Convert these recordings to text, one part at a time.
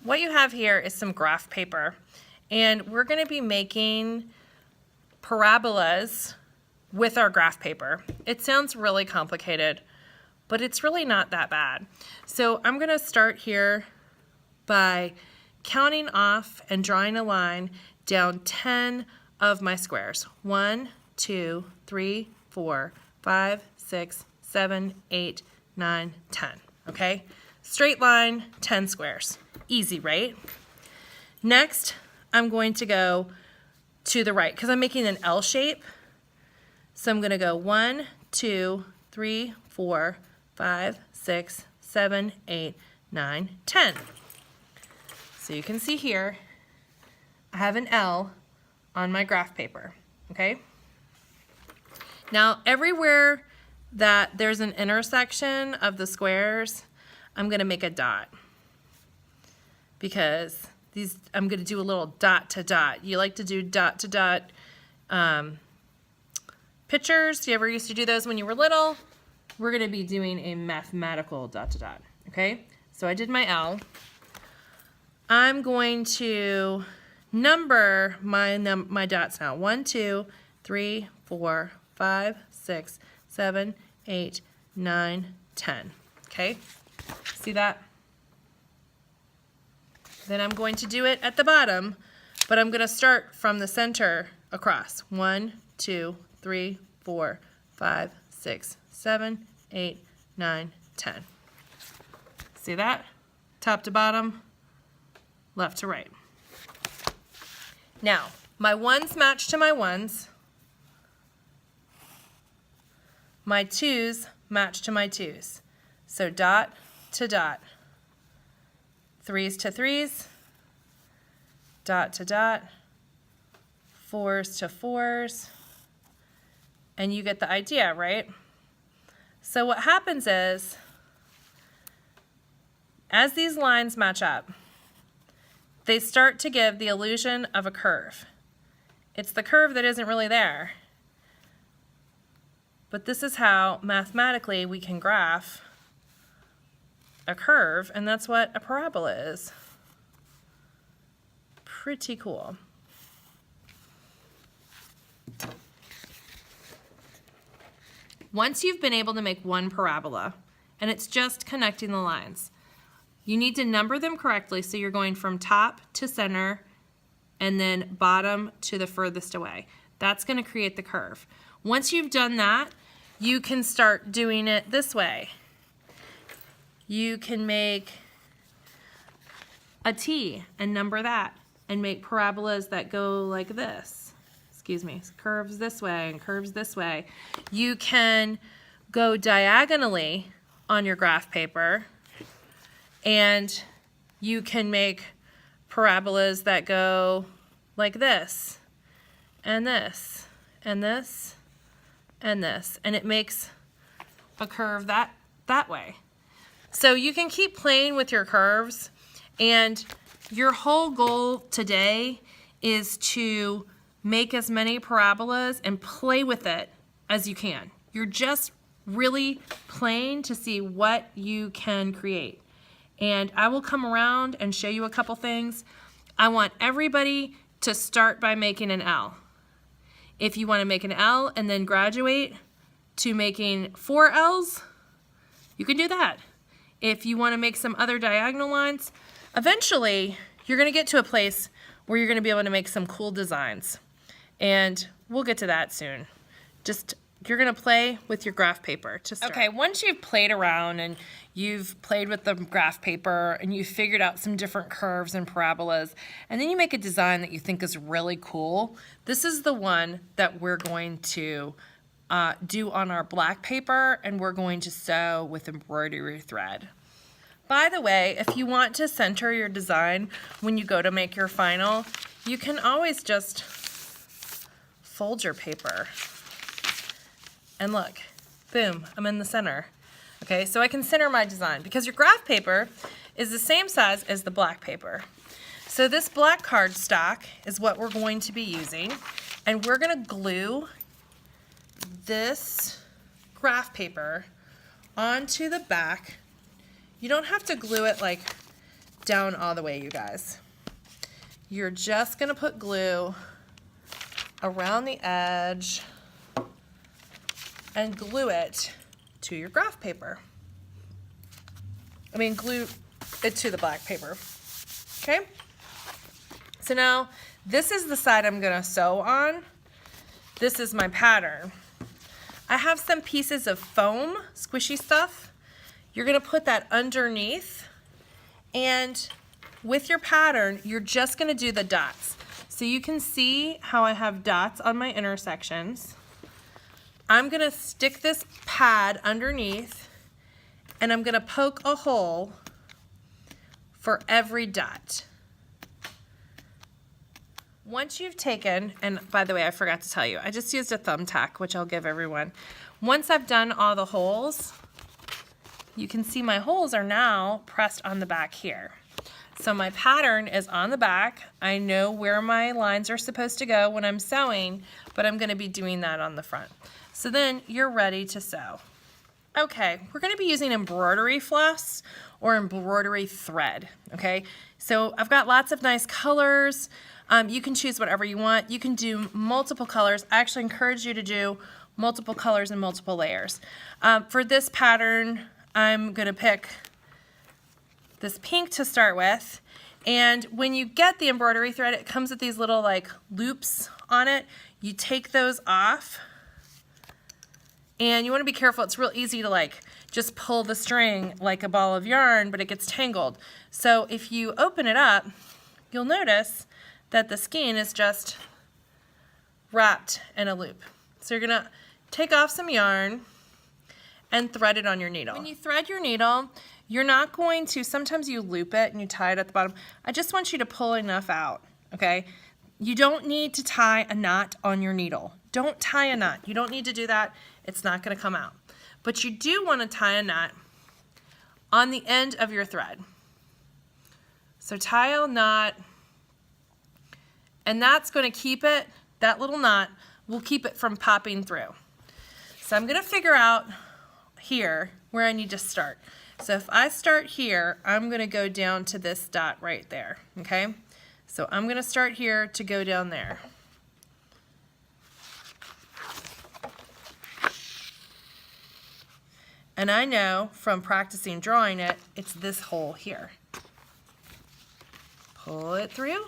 what you have here is some graph paper, and we're going to be making parabolas with our graph paper. It sounds really complicated, but it's really not that bad. So I'm going to start here by counting off and drawing a line down 10 of my squares. 1, 2, 3, 4, 5, 6, 7, 8, 9, 10. Okay? Straight line, 10 squares. Easy, right? Next, I'm going to go to the right because I'm making an L shape. So I'm going to go 1, 2, 3, 4, 5, 6, 7, 8, 9, 10. So you can see here, I have an L on my graph paper, okay? Now, everywhere that there's an intersection of the squares, I'm going to make a dot because I'm going to do a little dot to dot. You like to do dot to dot pictures? You ever used to do those when you were little? We're going to be doing a mathematical dot to dot, okay? So I did my L. I'm going to number my dots now. 1, 2, 3, 4, 5, 6, 7, 8, 9, 10. Okay? See that? Then I'm going to do it at the bottom, but I'm going to start from the center across. 1, 2, 3, 4, 5, 6, 7, 8, 9, 10. See that? Top to bottom, left to right. Now, my ones match to my ones. My twos match to my twos. So dot to dot. Threes to threes. Dot to dot. Fours to fours. And you get the idea, right? So what happens is, as these lines match up, they start to give the illusion of a curve. It's the curve that isn't really there. But this is how mathematically we can graph a curve, and that's what a parabola is. Pretty cool. Once you've been able to make one parabola, and it's just connecting the lines, you need to number them correctly, so you're going from top to center and then bottom to the furthest away. That's going to create the curve. Once you've done that, you can start doing it this way. You can make a T and number that and make parabolas that go like this. Excuse me, curves this way and curves this way. You can go diagonally on your graph paper, and you can make parabolas that go like this, and this, and this, and this. And it makes a curve that way. So you can keep playing with your curves, and your whole goal today is to make as many parabolas and play with it as you can. You're just really playing to see what you can create. And I will come around and show you a couple things. I want everybody to start by making an L. If you want to make an L and then graduate to making 4 L's, you can do that. If you want to make some other diagonal lines, eventually you're going to get to a place where you're going to be able to make some cool designs. And we'll get to that soon. You're going to play with your graph paper to start. Okay, once you've played around and you've played with the graph paper and you've figured out some different curves and parabolas, and then you make a design that you think is really cool, this is the one that we're going to do on our black paper, and we're going to sew with embroidery thread. By the way, if you want to center your design when you go to make your final, you can always just fold your paper. And look, boom, I'm in the center. Okay, so I can center my design because your graph paper is the same size as the black paper. So this black cardstock is what we're going to be using, and we're going to glue this graph paper onto the back. You don't have to glue it like down all the way, you guys. You're just gonna put glue around the edge and glue it to your graph paper. Glue it to the black paper, okay? So now, this is the side I'm gonna sew on. This is my pattern. I have some pieces of foam, squishy stuff. You're gonna put that underneath, and with your pattern, you're just gonna do the dots. So you can see how I have dots on my intersections. I'm gonna stick this pad underneath, and I'm gonna poke a hole for every dot. Once you've taken, and by the way, I forgot to tell you, I just used a thumbtack, which I'll give everyone. Once I've done all the holes, you can see my holes are now pressed on the back here. So my pattern is on the back. I know where my lines are supposed to go when I'm sewing, but I'm gonna be doing that on the front. So then you're ready to sew. Okay, we're gonna be using embroidery floss or embroidery thread, okay? So I've got lots of nice colors. You can choose whatever you want. You can do multiple colors. I actually encourage you to do multiple colors and multiple layers. For this pattern, I'm gonna pick this pink to start with. And when you get the embroidery thread, it comes with these little like loops on it. You take those off. And you want to be careful. It's real easy to like just pull the string like a ball of yarn, but it gets tangled. So if you open it up, you'll notice that the skein is just wrapped in a loop. So you're gonna take off some yarn and thread it on your needle. When you thread your needle, you're not going to, sometimes you loop it and you tie it at the bottom. I just want you to pull enough out, okay? You don't need to tie a knot on your needle. Don't tie a knot. You don't need to do that. It's not gonna come out. But you do wanna tie a knot on the end of your thread. So tie a knot, and that's gonna keep it, that little knot will keep it from popping through. So I'm gonna figure out here where I need to start. So if I start here, I'm gonna go down to this dot right there, okay? So I'm gonna start here to go down there. And I know from practicing drawing it, it's this hole here. Pull it through.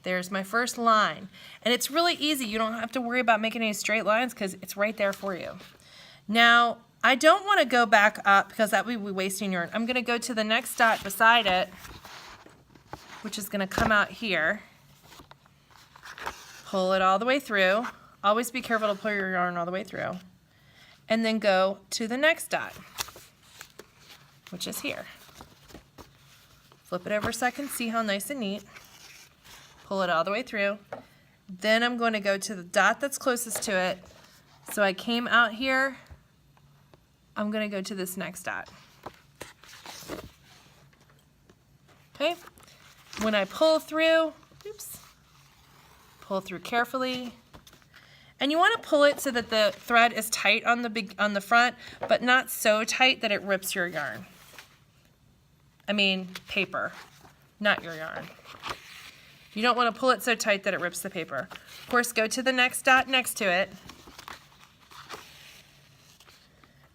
There's my first line. And it's really easy. You don't have to worry about making any straight lines because it's right there for you. Now, I don't want to go back up because that would be wasting yarn. I'm going to go to the next dot beside it, which is going to come out here. Pull it all the way through. Always be careful to pull your yarn all the way through. And then go to the next dot, which is here. Flip it over a second, see how nice and neat. Pull it all the way through. Then I'm going to go to the dot that's closest to it. So I came out here. I'm going to go to this next dot. Okay. When I pull through, oops, pull through carefully. And you want to pull it so that the thread is tight on the front, but not so tight that it rips your yarn. I mean paper, not your yarn. You don't want to pull it so tight that it rips the paper. Of course, go to the next dot next to it.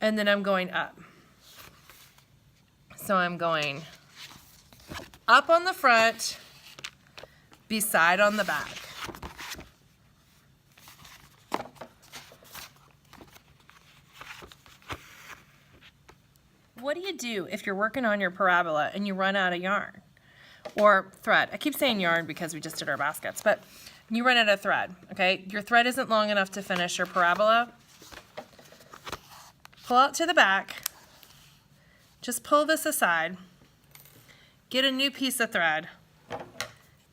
And then I'm going up. So I'm going up on the front, beside on the back. What do you do if you're working on your parabola and you run out of yarn or thread? I keep saying yarn because we just did our baskets, but you run out of thread, okay? Your thread isn't long enough to finish your parabola. Pull out to the back, just pull this aside, get a new piece of thread,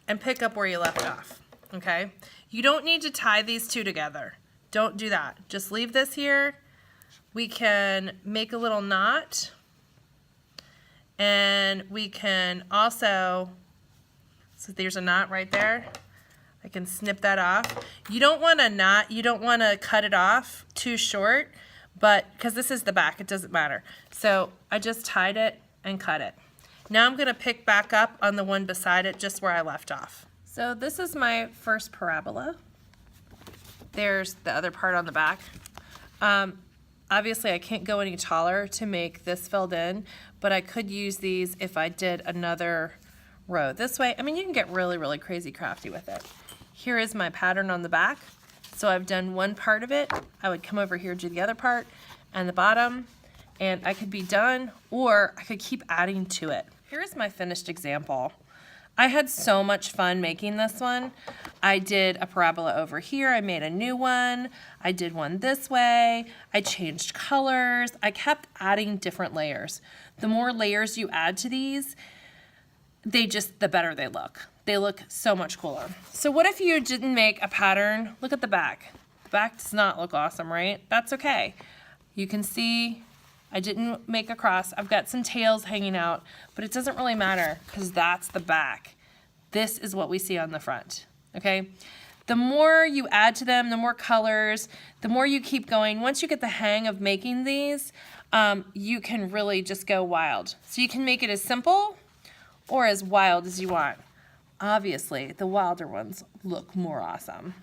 and pick up where you left off, okay? You don't need to tie these two together. Don't do that. Just leave this here. We can make a little knot, and we can also, so there's a knot right there. I can snip that off. You don't want a knot, you don't want to cut it off too short, but because this is the back, it doesn't matter. So I just tied it and cut it. Now I'm gonna pick back up on the one beside it, just where I left off. So this is my first parabola. There's the other part on the back. Obviously I can't go any taller to make this filled in, but I could use these if I did another row this way. I mean, you can get really, really crazy crafty with it. Here is my pattern on the back. So I've done one part of it. I would come over here, do the other part and the bottom, and I could be done, or I could keep adding to it. Here's my finished example. I had so much fun making this one. I did a parabola over here. I made a new one. I did one this way. I changed colors. I kept adding different layers. The more layers you add to these, the better they look. They look so much cooler. So what if you didn't make a pattern? Look at the back. The back does not look awesome, right? That's okay. You can see I didn't make a cross. I've got some tails hanging out, but it doesn't really matter because that's the back. This is what we see on the front, okay? The more you add to them, the more colors, the more you keep going. Once you get the hang of making these, you can really just go wild. So you can make it as simple or as wild as you want. Obviously, the wilder ones look more awesome.